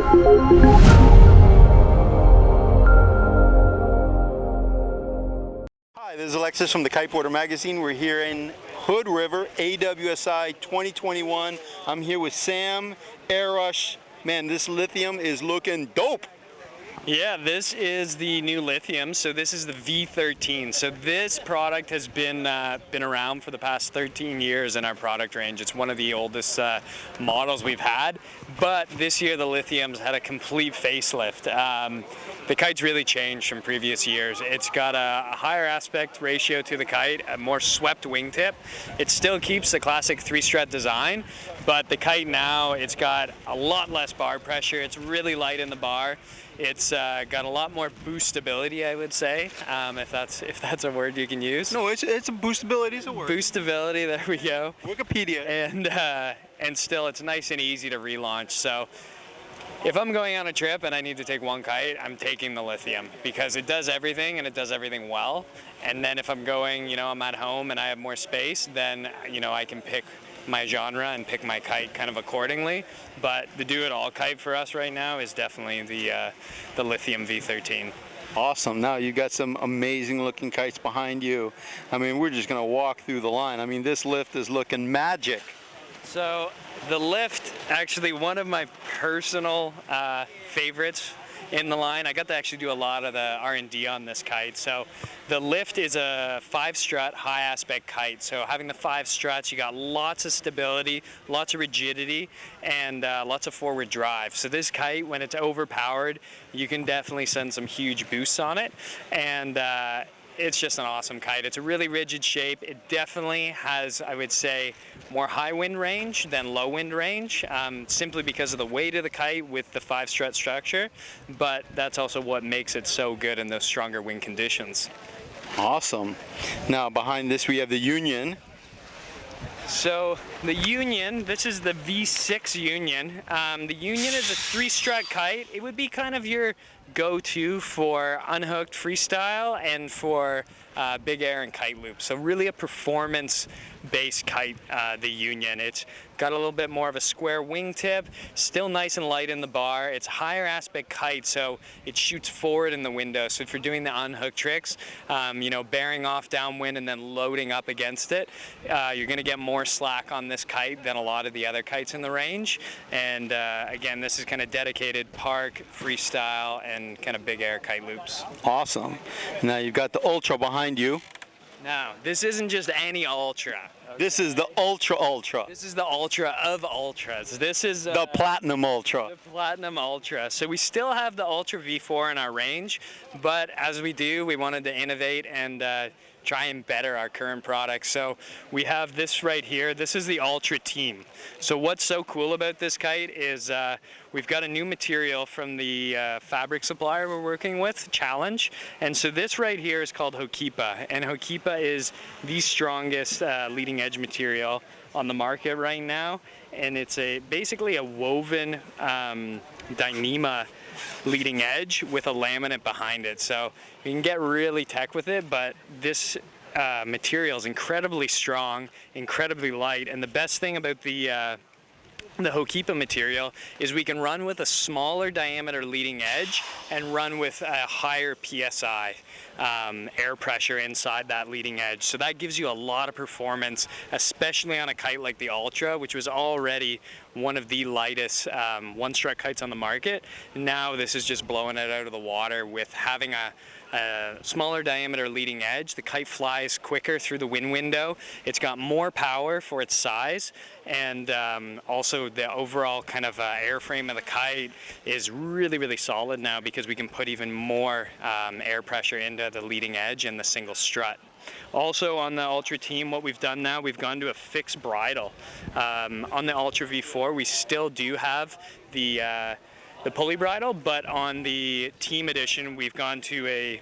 Hi, this is Alexis from the Kiteboarder Magazine. We're here in Hood River, AWSI 2021. I'm here with Sam, Airush. Man, this lithium is looking dope. Yeah, this is the new lithium. So this is the V13. So this product has been around for the past 13 years in our product range. It's one of the oldest models we've had. But this year the lithium's had a complete facelift. The kite's really changed from previous years. It's got a higher aspect ratio to the kite, a more swept wingtip. It still keeps the classic 3-strut design, but the kite now, it's got a lot less bar pressure. It's really light in the bar. It's got a lot more boostability, I would say, if that's a word you can use. No, it's a boostability is a word. Boostability, there we go. Wikipedia. And still, it's nice and easy to relaunch. So if I'm going on a trip and I need to take one kite, I'm taking the lithium because it does everything and it does everything well. And then if I'm going, I'm at home and I have more space, then, I can pick my genre and pick my kite kind of accordingly. But the do-it-all kite for us right now is definitely the Lithium V13. Awesome. Now you got some amazing looking kites behind you. I mean, we're just gonna walk through the line. I mean, this lift is looking magic. So the lift, actually one of my personal favorites in the line. I got to actually do a lot of the R&D on this kite. So the lift is a 5-strut high aspect kite. So having the 5 struts, you got lots of stability, lots of rigidity, and lots of forward drive. So this kite, when it's overpowered, you can definitely send some huge boosts on it. And it's just an awesome kite. It's a really rigid shape. It definitely has, I would say, more high wind range than low wind range, simply because of the weight of the kite with the 5-strut structure, but that's also what makes it so good in those stronger wind conditions. Awesome. Now behind this we have the Union. So the Union, this is the V6 Union. The Union is a 3-strut kite. It would be kind of your go-to for unhooked freestyle and for big air and kite loop. So really a performance-based kite, the Union. It's got a little bit more of a square wingtip, still nice and light in the bar. It's higher aspect kite, so it shoots forward in the window. So if you're doing the unhook tricks, bearing off downwind and then loading up against it, you're gonna get more slack on this kite than a lot of the other kites in the range. And again, this is kind of dedicated park, freestyle, and kind of big air kite loops. Awesome. Now you've got the Ultra behind you. Now, this isn't just any Ultra. Okay? This is the Ultra. This is the Ultra of Ultras. This is the Platinum Ultra. The Platinum Ultra. So we still have the Ultra V4 in our range, but as we do, we wanted to innovate and try and better our current products. So we have this right here. This is the Ultra Team. So what's so cool about this kite is we've got a new material from the fabric supplier we're working with, Challenge. And so this right here is called Hokipa. And Hokipa is the strongest leading edge material on the market right now. And it's basically a woven Dyneema leading edge with a laminate behind it. So you can get really tech with it, but this material is incredibly strong, incredibly light, and the best thing about the Hokipa material is we can run with a smaller diameter leading edge and run with a higher PSI air pressure inside that leading edge. So that gives you a lot of performance, especially on a kite like the Ultra, which was already one of the lightest 1-strut kites on the market. Now this is just blowing it out of the water with having a smaller diameter leading edge. The kite flies quicker through the wind window. It's got more power for its size, and also the overall kind of airframe of the kite is really, really solid now because we can put even more air pressure into the leading edge and the single strut. Also on the Ultra Team, what we've done now, we've gone to a fixed bridle. On the Ultra V4, we still do have the pulley bridle, but on the Team Edition, we've gone to a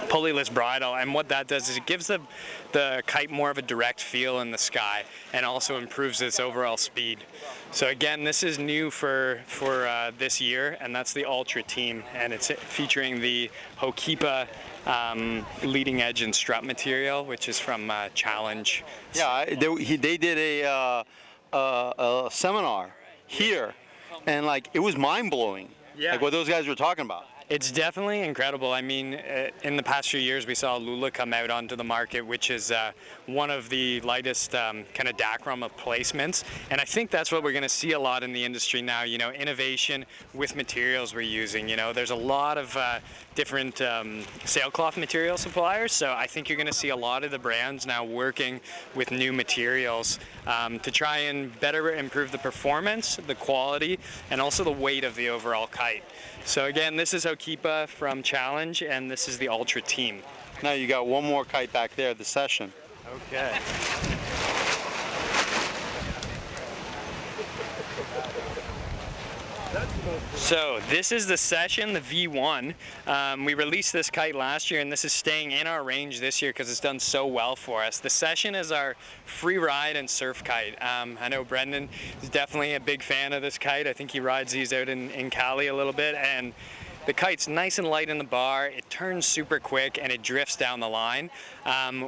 pulley-less bridle, and what that does is it gives the kite more of a direct feel in the sky and also improves its overall speed. So again, this is new for this year, and that's the Ultra Team, and it's featuring the Hokipa leading edge and strut material, which is from Challenge. Yeah, they did a seminar here and like it was mind-blowing. Yeah. Like what those guys were talking about. It's definitely incredible. I mean, in the past few years, we saw Lula come out onto the market, which is one of the lightest kind of Dacron replacements. And I think that's what we're going to see a lot in the industry now, you know, innovation with materials we're using. You know, there's a lot of different sailcloth material suppliers. So I think you're going to see a lot of the brands now working with new materials to try and better improve the performance, the quality, and also the weight of the overall kite. So again, this is Okipa from Challenge, and this is the Ultra team. Now you got one more kite back there, the Session. Okay. So this is the Session, the V1. We released this kite last year, and this is staying in our range this year because it's done so well for us. The Session is our free ride and surf kite. I know Brendan is definitely a big fan of this kite. I think he rides these out in Cali a little bit, and the kite's nice and light in the bar, it turns super quick, and it drifts down the line,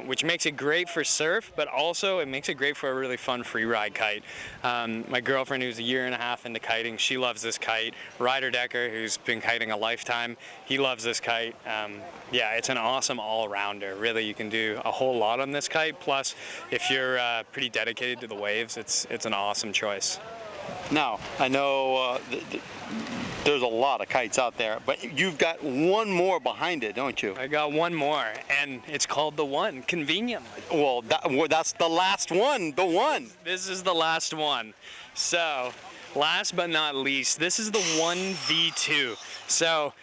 which makes it great for surf, but also it makes it great for a really fun free ride kite. My girlfriend, who's a year and a half into kiting, she loves this kite. Ryder Decker, who's been kiting a lifetime, he loves this kite. Yeah, it's an awesome all-rounder. Really, you can do a whole lot on this kite, plus if you're pretty dedicated to the waves, it's an awesome choice. Now, I know there's a lot of kites out there, but you've got one more behind it, don't you? I got one more, and it's called the One, conveniently. Well, that's the last one, the One. This is the last one. So, last but not least, this is the One V2. So,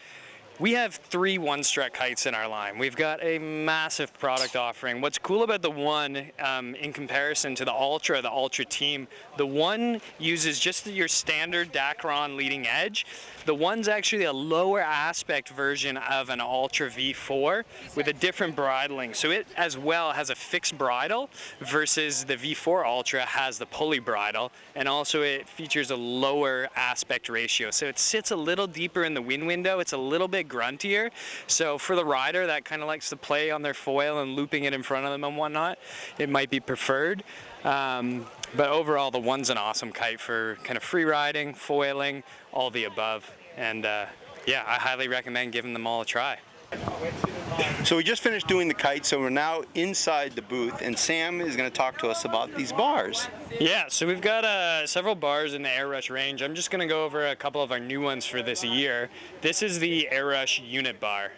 we have 3 one-strut kites in our line. We've got a massive product offering. What's cool about the One, in comparison to the Ultra team, the One uses just your standard Dacron leading edge. The One's actually a lower aspect version of an Ultra V4 with a different bridling. So it as well has a fixed bridle versus the V4 Ultra has the pulley bridle, and also it features a lower aspect ratio. So it sits a little deeper in the wind window. It's a little bit gruntier. So for the rider that kind of likes to play on their foil and looping it in front of them and whatnot, it might be preferred. But overall, the One's an awesome kite for kind of free riding, foiling, all the above. And yeah, I highly recommend giving them all a try. So we just finished doing the kite, so we're now inside the booth, and Sam is going to talk to us about these bars. Yeah, so we've got several bars in the Airush range. I'm just going to go over a couple of our new ones for this year. This is the Airush unit bar.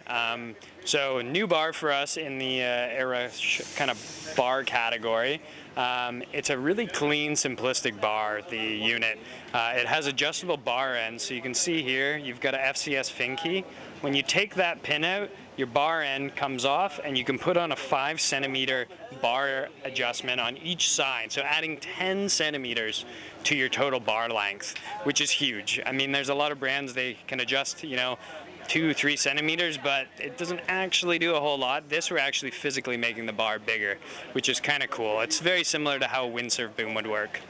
So a new bar for us in the Airush kind of bar category. It's a really clean, simplistic bar, the unit. It has adjustable bar ends, so you can see here you've got a FCS fin key. When you take that pin out, your bar end comes off, and you can put on a 5 centimeter bar adjustment on each side, so adding 10 centimeters to your total bar length, which is huge. I mean, there's a lot of brands, they can adjust, you know, 2-3 centimeters, but it doesn't actually do a whole lot. This, we're actually physically making the bar bigger, which is kind of cool. It's very similar to how a windsurf boom would work.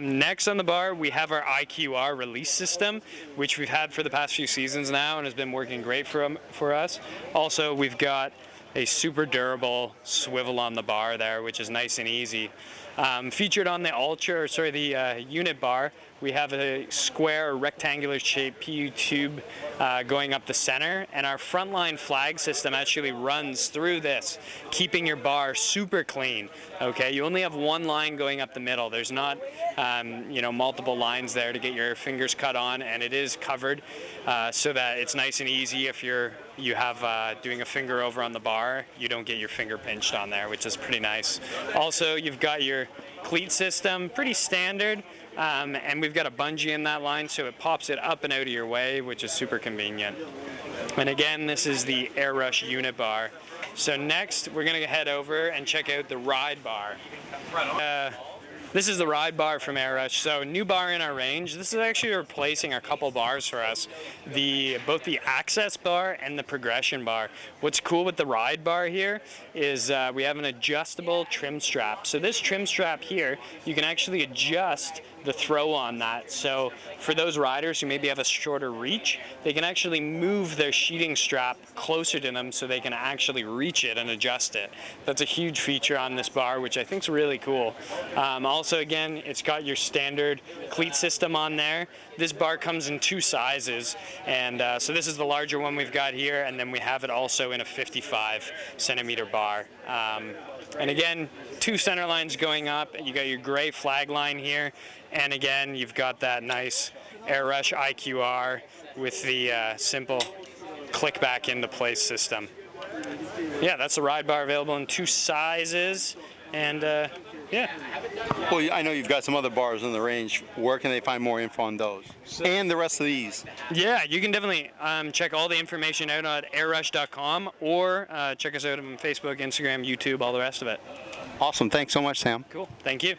Next on the bar, we have our IQR release system, which we've had for the past few seasons now and has been working great for us. Also, we've got a super durable swivel on the bar there, which is nice and easy. Featured on the unit bar, we have a square or rectangular shaped PU tube going up the center, and our frontline flag system actually runs through this, keeping your bar super clean. Okay, you only have one line going up the middle. There's not you know, multiple lines there to get your fingers cut on, and it is covered so that it's nice and easy. If you have doing a finger over on the bar, you don't get your finger pinched on there, which is pretty nice. Also, you've got your cleat system, pretty standard. And we've got a bungee in that line, so it pops it up and out of your way, which is super convenient. And again, this is the Airush unit bar. So next, we're going to head over and check out the ride bar. This is the ride bar from Airush. So new bar in our range. This is actually replacing a couple bars for us. Both the access bar and the progression bar. What's cool with the ride bar here is we have an adjustable trim strap. So this trim strap here, you can actually adjust the throw on that. So for those riders who maybe have a shorter reach, they can actually move their sheeting strap closer to them so they can actually reach it and adjust it. That's a huge feature on this bar, which I think is really cool. also, again, it's got your standard cleat system on there. This bar comes in 2 sizes, and so this is the larger one we've got here, and then we have it also in a 55 centimeter bar. And again, 2 center lines going up. You got your gray flag line here, and again, you've got that nice Airush IQR with the simple click back into place system. Yeah, that's the ride bar, available in 2 sizes, and yeah. Well, I know you've got some other bars in the range. Where can they find more info on those? And the rest of these? Yeah, you can definitely check all the information out at airush.com, or check us out on Facebook, Instagram, YouTube, all the rest of it. Awesome. Thanks so much, Sam. Cool. Thank you.